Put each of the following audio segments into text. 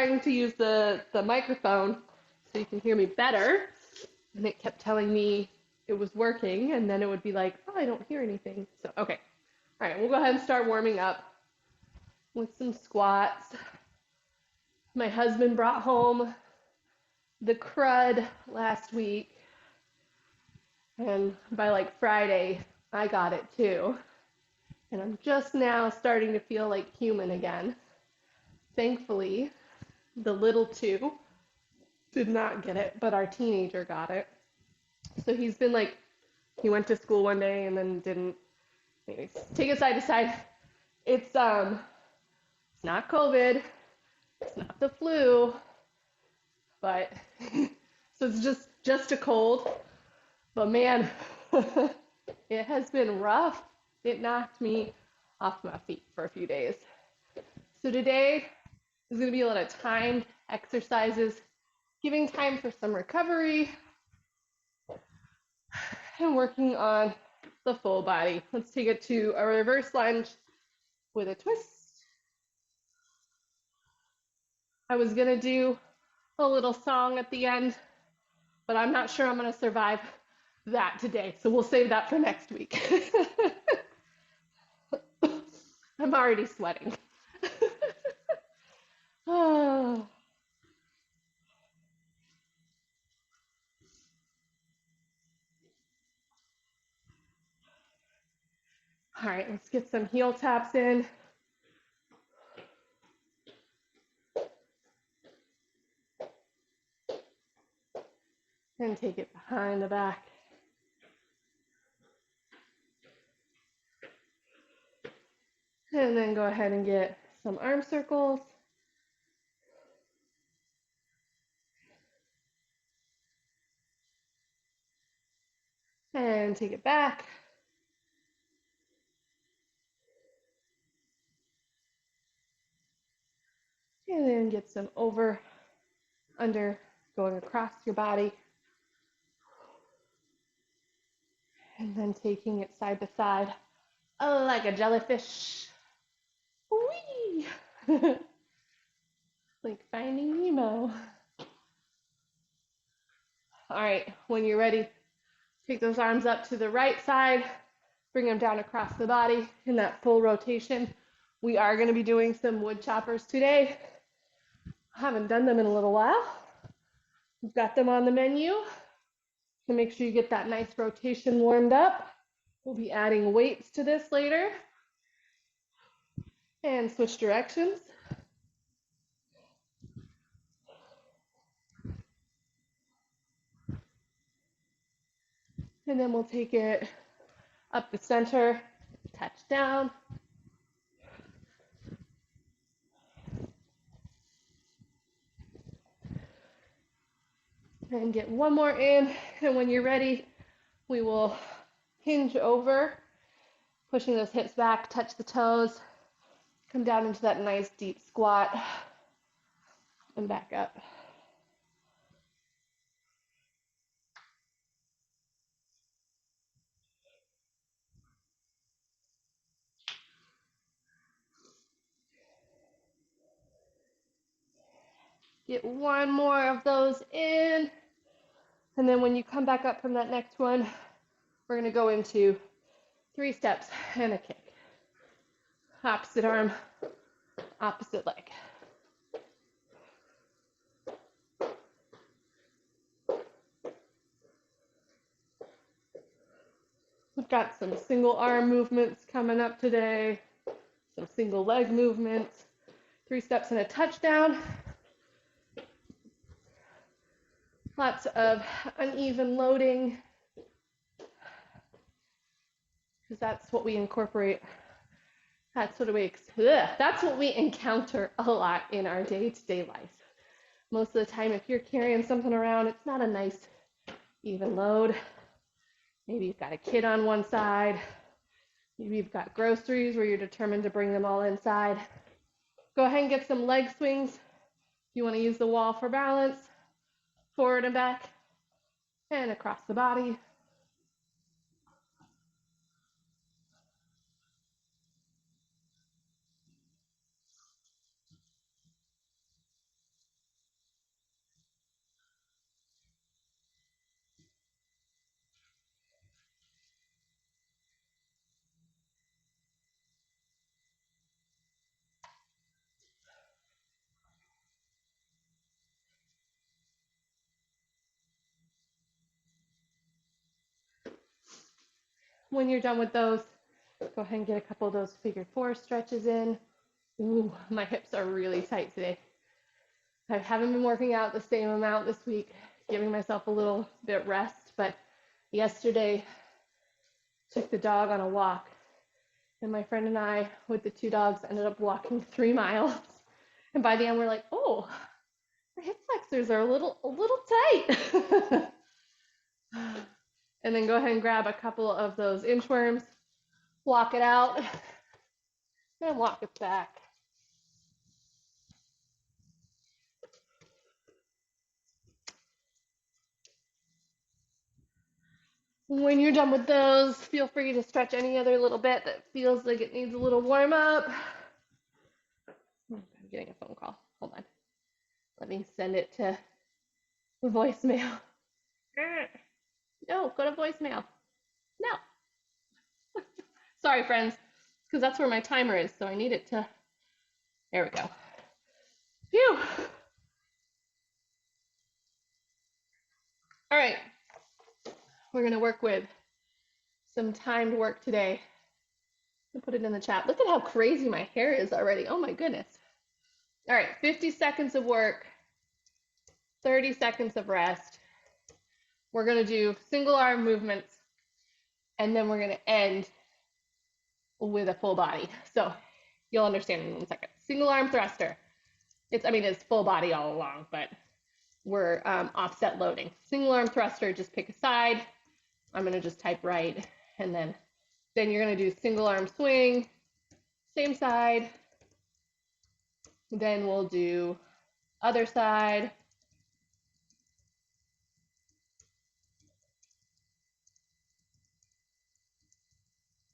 trying to use the microphone so you can hear me better, and it kept telling me it was working, and then it would be like, oh, I don't hear anything. So, okay. All right, we'll go ahead and start warming up with some squats. My husband brought home the crud last week, and by like Friday, I got it too. And I'm just now starting to feel like human again. Thankfully, the little two did not get it, but our teenager got it. So he's been like, he went to school one day and then didn't. Anyways, take it side to side. It's not COVID, it's not the flu, but so it's just a cold. But man, it has been rough. It knocked me off my feet for a few days. So today is going to be a lot of timed exercises, giving time for some recovery, and working on the full body. Let's take it to a reverse lunge with a twist. I was going to do a little song at the end, but I'm not sure I'm going to survive that today. So we'll save that for next week. I'm already sweating. Oh. All right, let's get some heel taps in. And take it behind the back. And then go ahead and get some arm circles. And take it back. And then get some over, under, going across your body. And then taking it side to side, like a jellyfish. Whee! Like Finding Nemo. All right, when you're ready, take those arms up to the right side, bring them down across the body in that full rotation. We are going to be doing some wood choppers today. I haven't done them in a little while. We've got them on the menu. So make sure you get that nice rotation warmed up. We'll be adding weights to this later. And switch directions. And then we'll take it up the center, touch down. And get one more in. And when you're ready, we will hinge over, pushing those hips back, touch the toes, come down into that nice deep squat, and back up. Get one more of those in. And then when you come back up from that next one, we're going to go into 3 steps and a kick. Opposite arm, opposite leg. We've got some single arm movements coming up today, some single leg movements, 3 steps and a touchdown. Lots of uneven loading, because that's what we incorporate. That's what we encounter a lot in our day-to-day life. Most of the time, if you're carrying something around, it's not a nice, even load. Maybe you've got a kid on one side. Maybe you've got groceries where you're determined to bring them all inside. Go ahead and get some leg swings. If you want to use the wall for balance, forward and back, and across the body. when you're done with those, go ahead and get a couple of those figure four stretches in. Ooh, my hips are really tight today. I haven't been working out the same amount this week, giving myself a little bit rest, but yesterday took the dog on a walk, and my friend and I, with the two dogs, ended up walking 3 miles. And by the end, we're like, oh, our hip flexors are a little tight. And then go ahead and grab a couple of those inchworms, walk it out, and walk it back. When you're done with those, feel free to stretch any other little bit that feels like it needs a little warm up. I'm getting a phone call. Hold on. Let me send it to voicemail. No, go to voicemail. No. Sorry, friends, because that's where my timer is, so I need it to. There we go. Phew. All right. We're going to work with some timed work today. I'll put it in the chat. Look at how crazy my hair is already. Oh my goodness. All right, 50 seconds of work, 30 seconds of rest. We're going to do single arm movements, and then we're going to end with a full body. So you'll understand in 1 second. Single arm thruster. It's full body all along, but we're offset loading. Single arm thruster, just pick a side. I'm going to just type right, and then you're going to do single arm swing, same side. Then we'll do other side.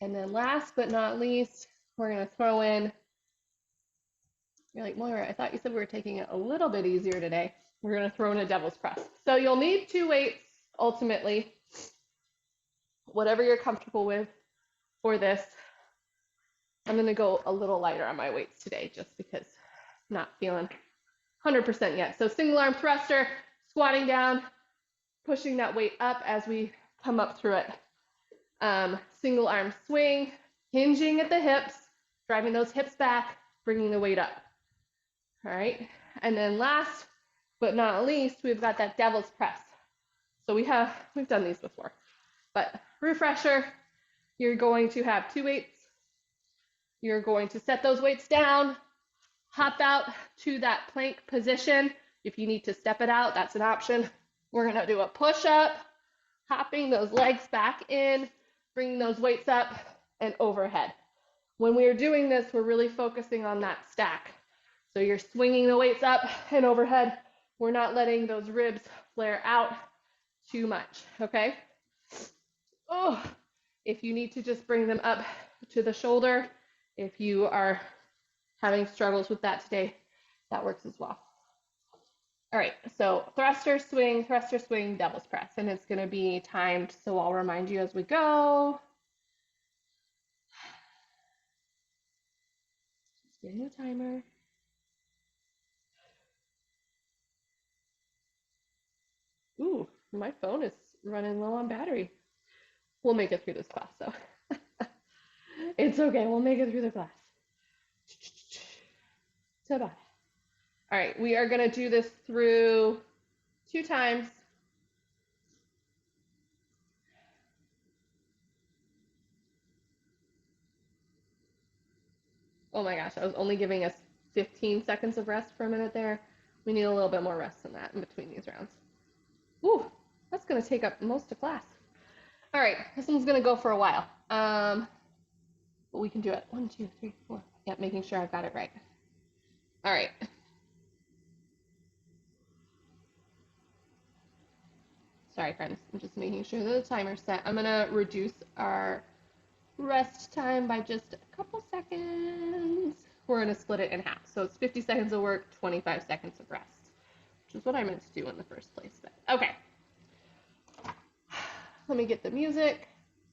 And then last but not least, we're going to throw in, you're like, Moira, I thought you said we were taking it a little bit easier today. We're going to throw in a devil's press. So you'll need 2 weights ultimately, whatever you're comfortable with for this. I'm going to go a little lighter on my weights today just because I'm not feeling 100% yet. So single arm thruster, squatting down, pushing that weight up as we come up through it. Single arm swing, hinging at the hips, driving those hips back, bringing the weight up. All right. And then last but not least, we've got that devil's press. So we've done these before, but refresher, you're going to have 2 weights. You're going to set those weights down, hop out to that plank position. If you need to step it out, that's an option. We're going to do a push up, hopping those legs back in, bringing those weights up and overhead. When we are doing this, we're really focusing on that stack. So you're swinging the weights up and overhead. We're not letting those ribs flare out too much, okay? Oh, if you need to just bring them up to the shoulder, if you are having struggles with that today, that works as well. All right, so thruster, swing, devil's press, and it's gonna be timed, so I'll remind you as we go. Just getting a timer. Ooh, my phone is running low on battery. We'll make it through this class, though. It's okay, we'll make it through the class. So bye. All right, we are gonna do this through 2 times. Oh my gosh, I was only giving us 15 seconds of rest for a minute there. We need a little bit more rest than that in between these rounds. Ooh, that's gonna take up most of class. All right, this one's gonna go for a while. But we can do it. 1, 2, 3, 4. Yep, making sure I've got it right. All right. Sorry, friends. I'm just making sure that the timer's set. I'm gonna reduce our rest time by just a couple seconds. We're gonna split it in half. So it's 50 seconds of work, 25 seconds of rest, which is what I meant to do in the first place. But okay. Let me get the music.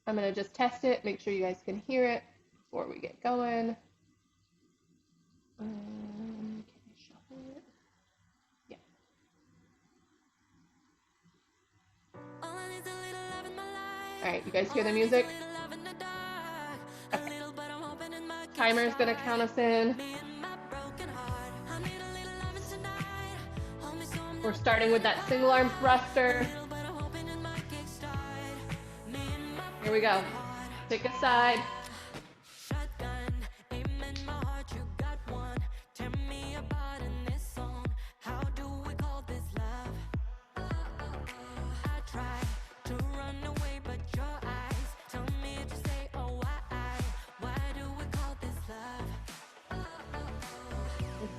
I'm gonna just test it, make sure you guys can hear it before we get going. Can I shuffle it? Yeah. All right, you guys hear the music? Timer's gonna count us in. We're starting with that single arm thruster. Here we go. Pick a side.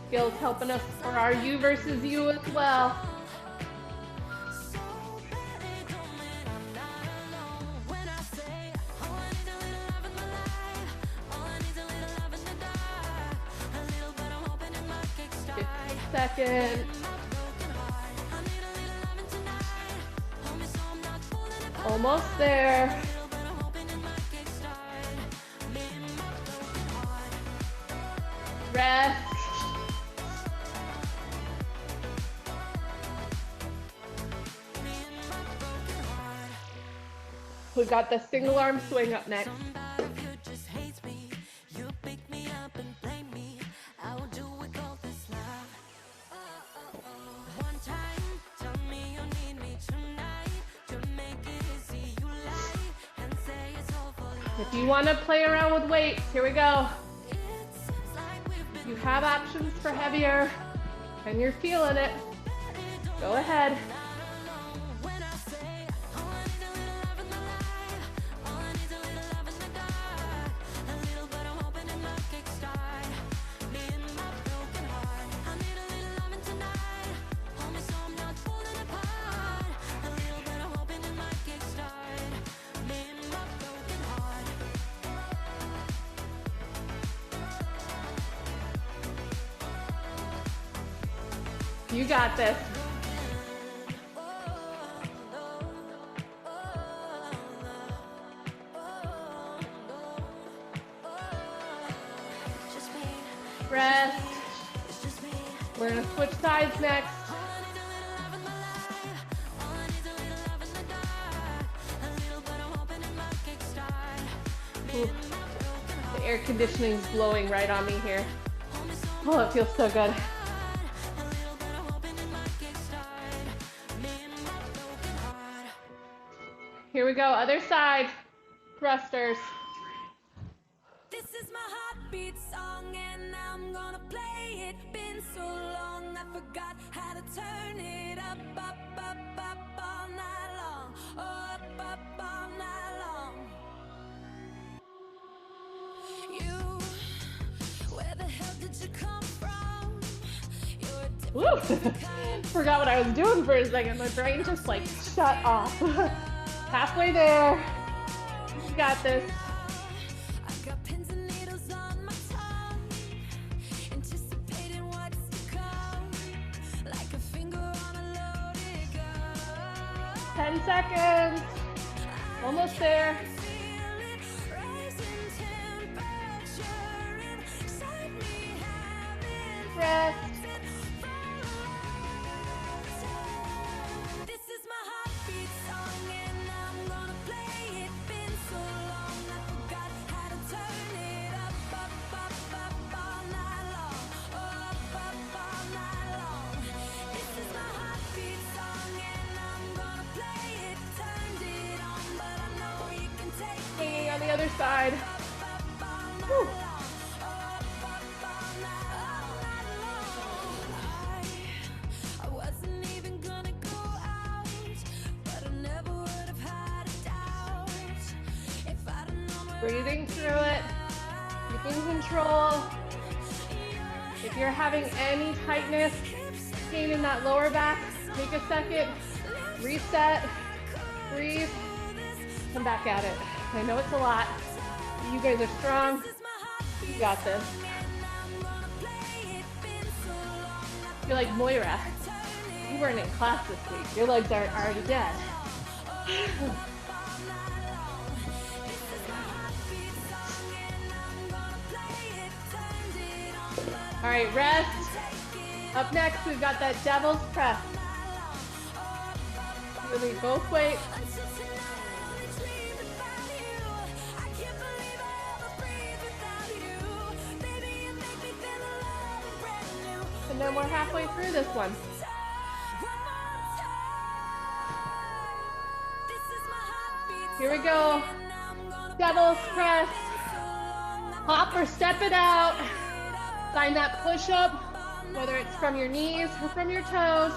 Skills helping us for our you versus you as well. Second. Almost there. Rest. We've got the single arm swing up next. If you want to play around with weights, here we go. You have options for heavier and you're feeling it. Go ahead. You got this. Rest. We're gonna switch sides next. Ooh. The air conditioning is blowing right on me here. Oh, it feels so good. Here we go, other side, thrusters. This is my heartbeat song and I'm gonna play it. Been so long I forgot how to turn it up, up, up, up all night long. Oh, up, up all night long. You, where the hell did you come from? You're a different kind. Forgot what I was doing for a second. My brain just like shut off. Halfway there. You got this. I've got pins and needles on my tongue, anticipating what's to come, like a finger on a loaded gun. 10 seconds. Almost there. Feel it rising temperature inside me, having Rest. This is my heartbeat song and I'm gonna play it. Been so long I forgot how to turn it up, up, up, up all night long. Oh, up, up all night long. This is my heartbeat song and I'm gonna play it. Turned it on, but I know you can take it. Hanging on the other side. Up, up all night Whew. long. Oh, up, up all night long. I wasn't even gonna go out, but I never would have had a doubt if I'd have known where Breathing through it. Keep in control. If you're having any tightness, pain in that lower back, take a second, reset, breathe, come back at it. I know it's a lot. But you guys are strong. You got this. You're like Moira. You weren't in class this week. Your legs aren't already dead. All right, rest. Up next, we've got that devil's press. You need both weights. And then we're halfway through this one. Here we go. Devil's press. Hop or step it out. Find that push up, whether it's from your knees or from your toes.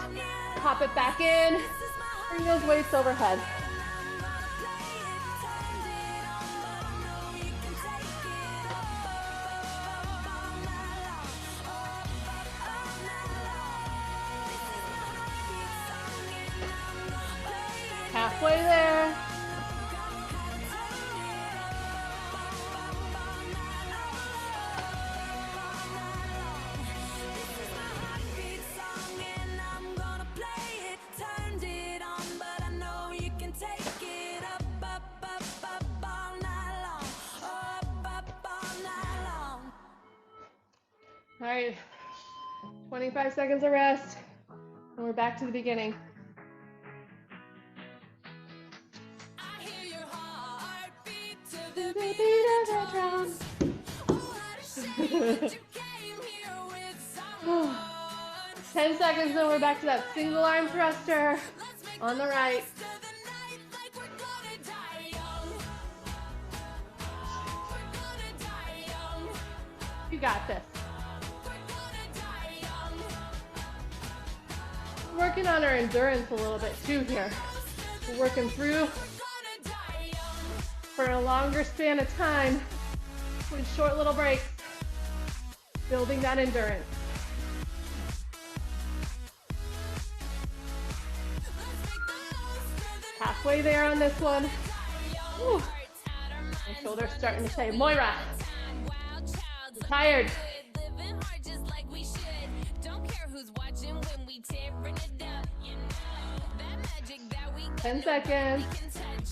Pop it back in. Bring those weights overhead. Halfway there. All right, 25 seconds of rest, and we're back to the beginning. I hear your heartbeat to the The beat beat of of the the drums. Oh, what a shame that you came here with someone. 10 seconds, then we're back to that single arm thruster Let's make on the right. most of the night like we're gonna die young. We're gonna die young. You got this. We're gonna die young. Working on our endurance a little bit too here. We're working through We're gonna die young. for a longer span of time with short little breaks, building that endurance. Let's make the most of the Halfway there on this one. Whew. hearts out our minds. My shoulder's starting to say, Moira, Time, wild child, so tired. good. Living hard just like we should. Don't care who's watching when we tearing it up. You know that magic that we got 10 seconds. can touch.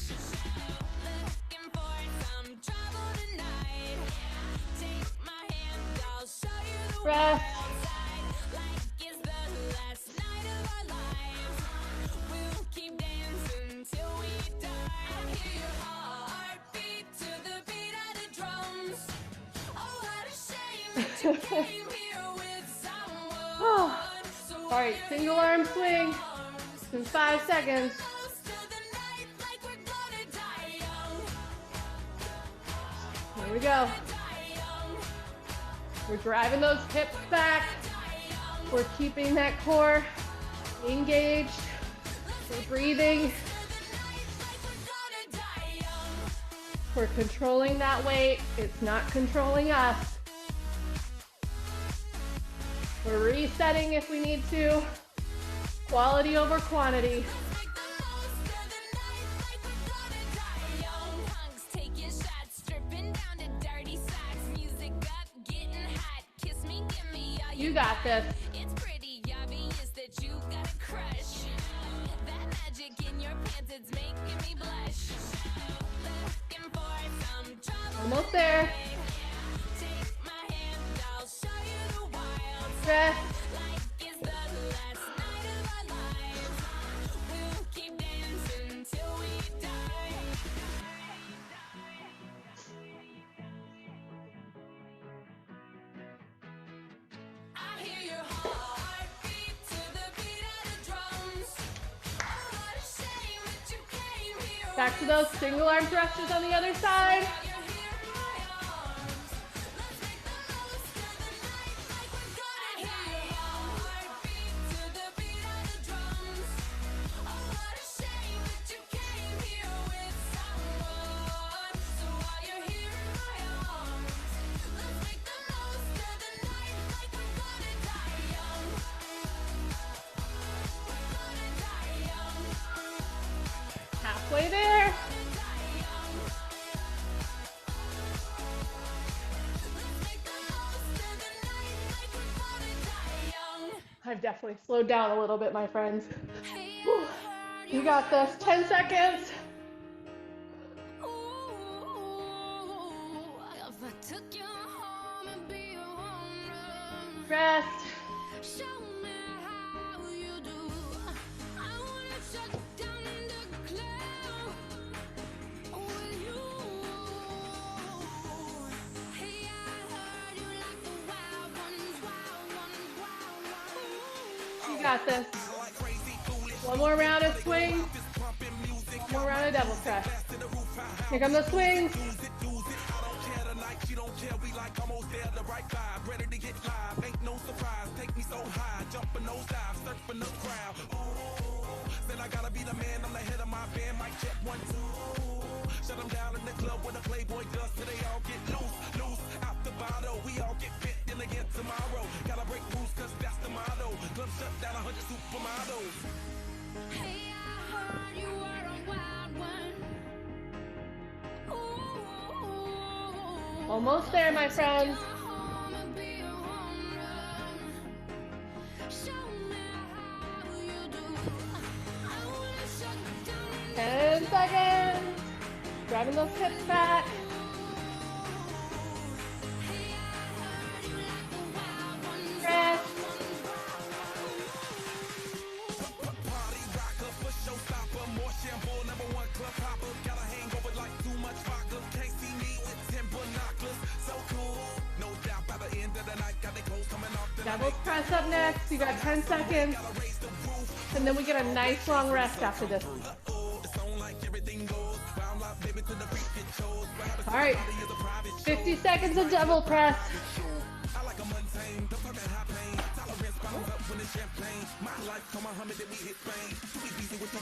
Looking for some trouble tonight. Take my hand, I'll show you the Rest. wild side. Like it's the last night of our lives. We'll keep dancing till we die. I hear your heartbeat to the beat of the drums. Oh, what a shame that you came here with someone. So All right, single arm swing in 5 seconds. most of the night like we're gonna die young. Here we go. Die young. We're driving those hips back. Die young. We're keeping that core engaged. We're breathing. Like we're gonna die young. We're controlling that weight. It's not controlling us. We're resetting if we need to. Quality over quantity. Make the most of the night like we're gonna die young. Punks taking shots, stripping down to dirty socks. Music up, getting hot. Kiss me, give me all You got this. It's pretty obvious that you got a crush. That magic in your pants, it's making me blush. Looking for some trouble. Almost there. Take my hand, I'll show you the wild Rest. like it's the last night of our lives. We'll keep dancing till we die. I hear your heartbeat to the beat of the drums. Oh, what a shame that you came here. Back to those single arm thrusters on the other side. You're here in my arms. Let's make the most of the night like we're gonna die young. Heartbeat to the beat of the drums. Oh, what a shame that you came here with someone. So while you're here in my arms, let's make the most of the night like we're gonna die young. We're gonna die young. Halfway there. Die young. Let's make the most of the night like we're gonna die young. I've definitely slowed down a little bit, my friends. Hey, Whew. You got this. 10 seconds. ooh, if I took you home and be your woman, Rest. show me how you do. I wanna shut down the club with you. Hey, I heard you like the wild ones, wild ones, wild ones. got this. One more round of swings. One more round of double press. Here come the swings. Hey, I heard you were a wild one. Ooh. Almost there, my friends. Go home and be a home run. Show me how you do. I wanna shut down 10 seconds. Grabbing those hips back. Hey, I heard you like a wild one. Rest. Double press up next. You got 10 seconds. And then we get a nice long rest after this. All right. 50 seconds of double press.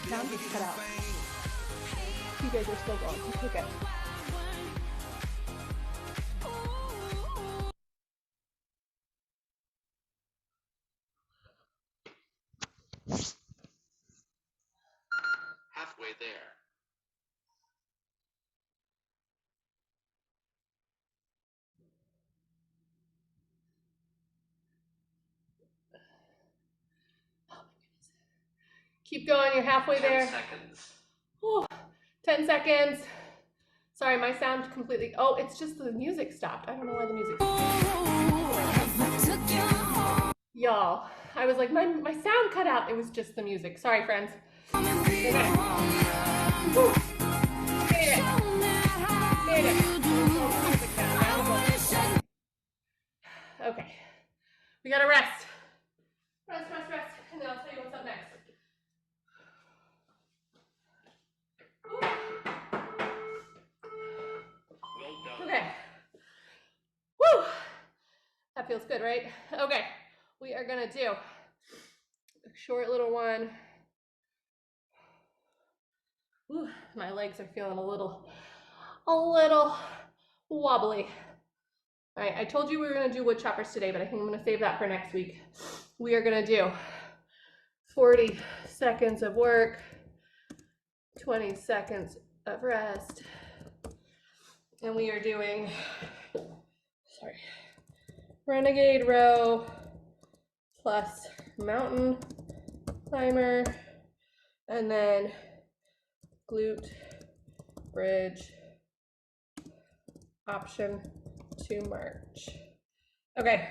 Sound just cut out. You guys are still going. Okay. Halfway there. Keep going. You're halfway 10 there. seconds. Whew. 10 seconds. Sorry, my sound completely. Oh, it's just the music stopped. I don't know why the music Took you home Y'all, I was like, my sound cut out. It was just the music. Sorry, friends. and be a Okay. home run. Whew. Made it. Show me how Made it. you do. I wanna shut Okay. We gotta rest. Rest, rest, rest. And then I'll tell you what's up next. Well done. Okay. Woo! That feels good, right? Okay. We are gonna do a short little one. Ooh, my legs are feeling a little wobbly. All right, I told you we were gonna do wood choppers today, but I think I'm gonna save that for next week. We are gonna do 40 seconds of work, 20 seconds of rest, and we are doing, renegade row plus mountain climber, and then glute bridge option to march. Okay.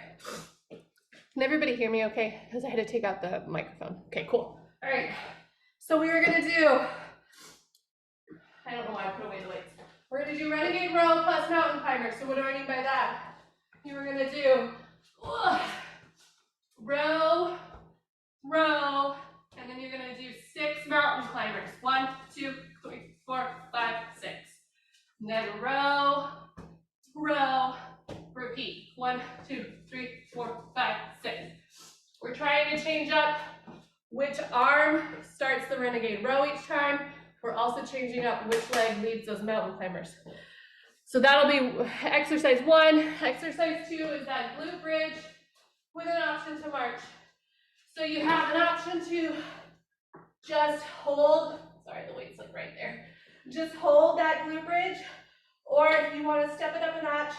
Can everybody hear me okay? Because I had to take out the microphone. Okay, cool. All right. So we are gonna do, I don't know why I put away the weights. We're gonna do renegade row plus mountain climber. So what do I mean by that? You were gonna do row, row, and then you're gonna do 6 mountain climbers. 1, 2, 3, 4, 5, 6. And then row, row, repeat. 1, 2, 3, 4, 5, 6. We're trying to change up which arm starts the renegade row each time. We're also changing up which leg leads those mountain climbers. So that'll be exercise 1. Exercise 2 is that glute bridge with an option to march. So you have an option to just hold, sorry, the weight's like right there. Just hold that glute bridge, or if you want to step it up a notch,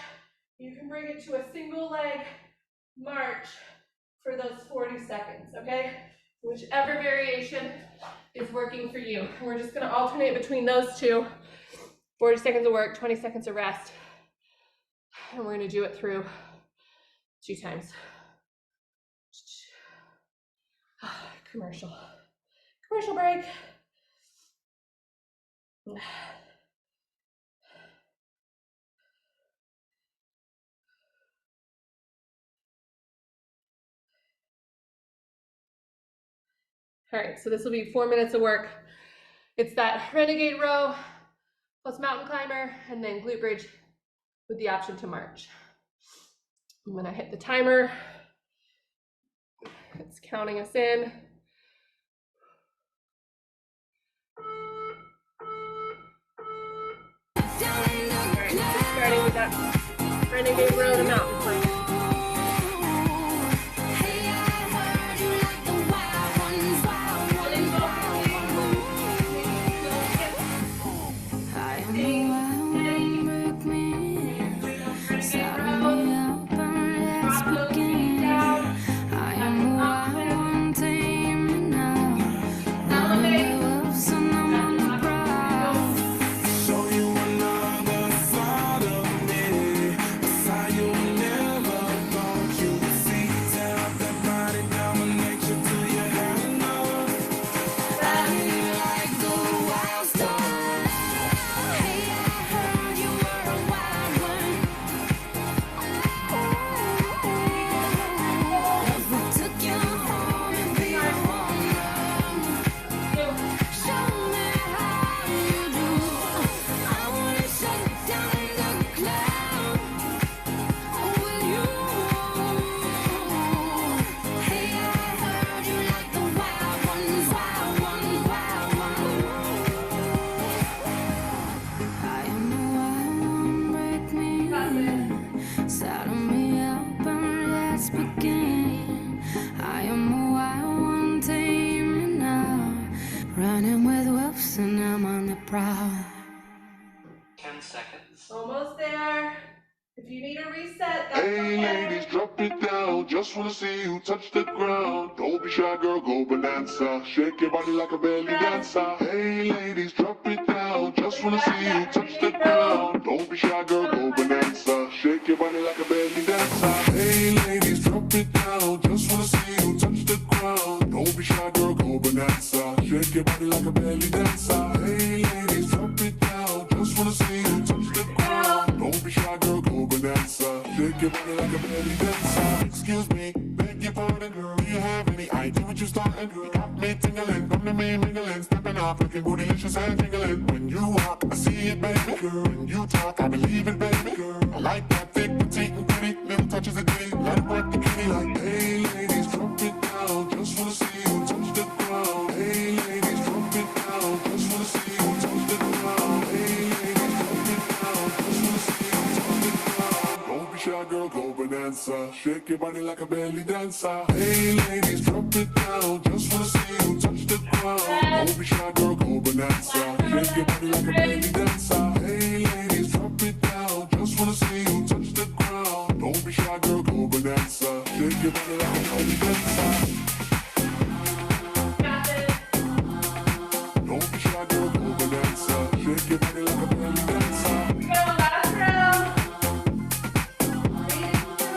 you can bring it to a single leg march for those 40 seconds, okay? Whichever variation is working for you. And we're just gonna alternate between those two. 40 seconds of work, 20 seconds of rest. And we're gonna do it through 2 times. Commercial break. All right, so this will be 4 minutes of work. It's that renegade row plus mountain climber and then glute bridge with the option to march. I'm gonna hit the timer. It's counting us in. All right, so starting with that renegade row to mountain climber. Running with wolves and I'm on the prowl. 10 seconds. Almost there. If you need a reset, that's Hey ladies, drop it down. Just wanna see you touch the ground. Don't be shy, girl, go bonanza. Shake your body like a belly dancer. Hey ladies, drop it down. Just wanna see you touch the ground. Don't be shy, girl, go bonanza. Shake your body like a belly dancer. Hey ladies, drop it down. Just wanna see you touch the ground. Don't be shy, girl, go bonanza. Shake your body like a belly dancer. Hey ladies, drop it down. Just wanna see you touch the ground. Don't be shy, girl, go bonanza. Shake your body like a belly dancer. Excuse me, beg your pardon, girl. Do you have any idea what you're starting, girl? Got me tingling, come to me mingling, stepping off, looking bootylicious and tingling. When you walk, I see it, baby, girl. When you talk, I believe it, baby, girl. I like that thick, petite, and pretty. Little touches of ditty, let it work the kitty like, hey, ladies, drop it down. Just wanna see you touch the ground. Hey, ladies, drop it down. Just wanna see you touch the ground. Hey, ladies, drop it down. Just wanna see you touch the ground. Don't be shy, girl, go bonanza. Shake your body like a belly dancer. Hey, ladies, drop it down. Just wanna see you touch the ground. Don't be shy, girl, go bonanza. Shake your body like a belly dancer. Hey, ladies, drop it down. Just wanna see you touch the ground. Don't be shy, girl, go bonanza. Shake your body like a belly dancer. Don't be shy, girl, go bonanza. Shake your body like a belly dancer. last round.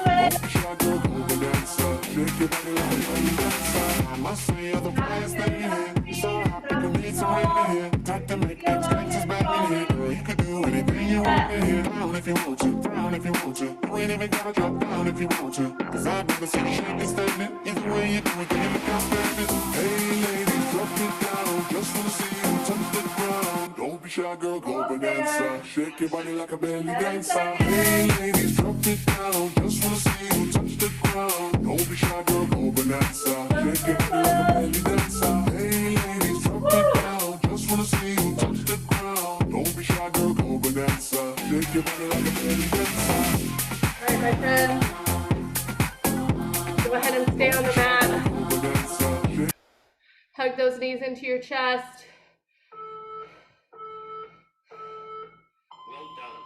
Don't be shy, girl, go bonanza. Shake your body like a belly dancer. I must say you're the brightest thing in here. You're so hot, you can need some rain in here. Time to make things gangsters back in here. Girl, you can do anything you want in here. Down if you want to, down if you want to. You ain't even gotta drop down if you want to. Cause I've never seen you shake and standing. Either way you do it, then you look outstanding. Hey ladies, drop it down. Just wanna see you touch the ground. Don't be shy, girl, go bonanza. Shake your body like a belly dancer. Hey ladies, drop it down. Just wanna see you touch the ground. Don't be shy, girl, go bonanza. Shake your body like a belly dancer. Hey ladies, drop it down. Just wanna see you touch the ground. Don't be shy, girl, go bonanza. Shake your body like a belly dancer. All right, my friend. Go ahead and stay on the mat. Go bonanza. Shake Hug those knees into your chest. Well done.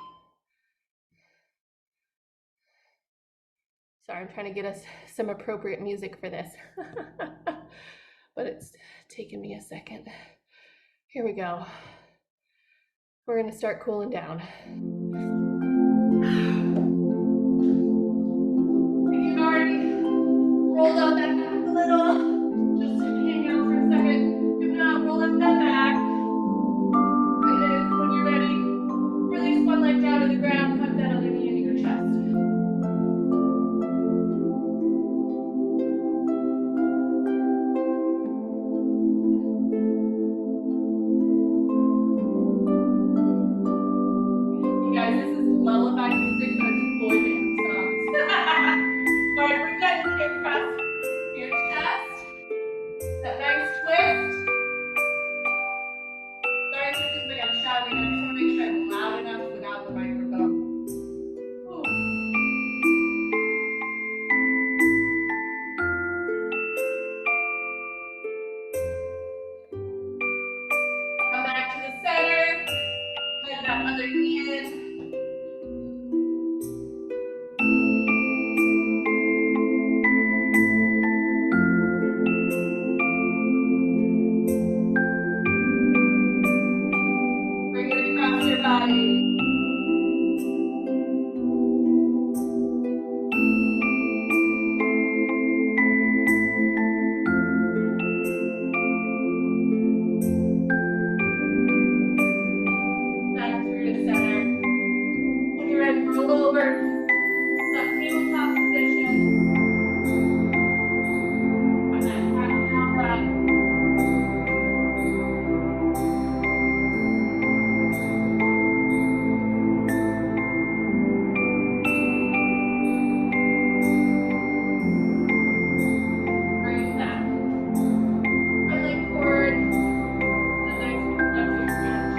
Sorry, I'm trying to get us some appropriate music for this. But it's taken me a second. Here we go. We're gonna start cooling down. If you've already rolled out that back a little, just hang out for a second. If not, roll up that back. And then when you're ready, release one leg down to the ground, hug that other knee into your chest. sounding. I just want to make sure I'm loud enough without the microphone. Ooh. Come back to the center. Put that other knee in. Bring it across your body. Back through to center. When you're ready, roll over. That tabletop position. And that cat down back. Bring it back. Right leg forward. And a nice reflective stretch.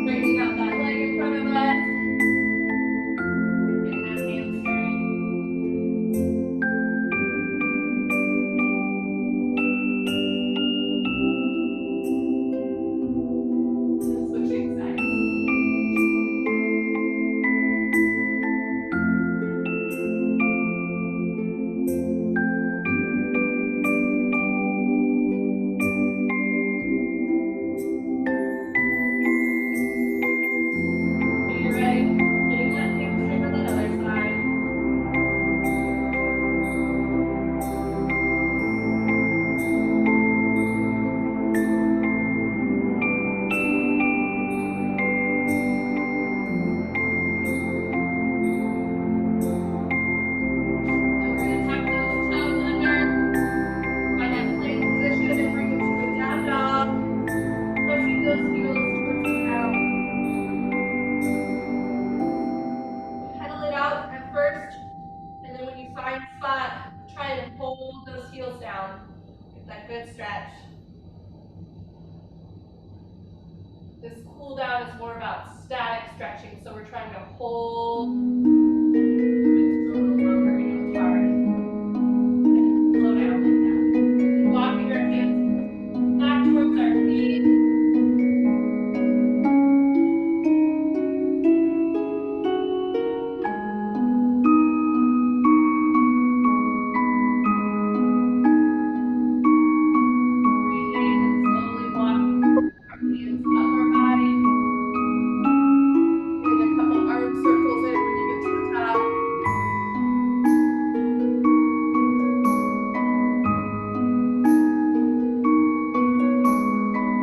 Straightening out that leg in front of us. Getting that hamstring. And switching sides. When you're ready, getting that hamstring on that other side. Then we're going to tuck those toes under. Find that plank position and bring it to a down dog. Pressing those heels towards the ground. Pedal it out at first, and then when you find spot, try and hold those heels down. Get that good stretch. This cool down is more about static stretching, so we're trying to hold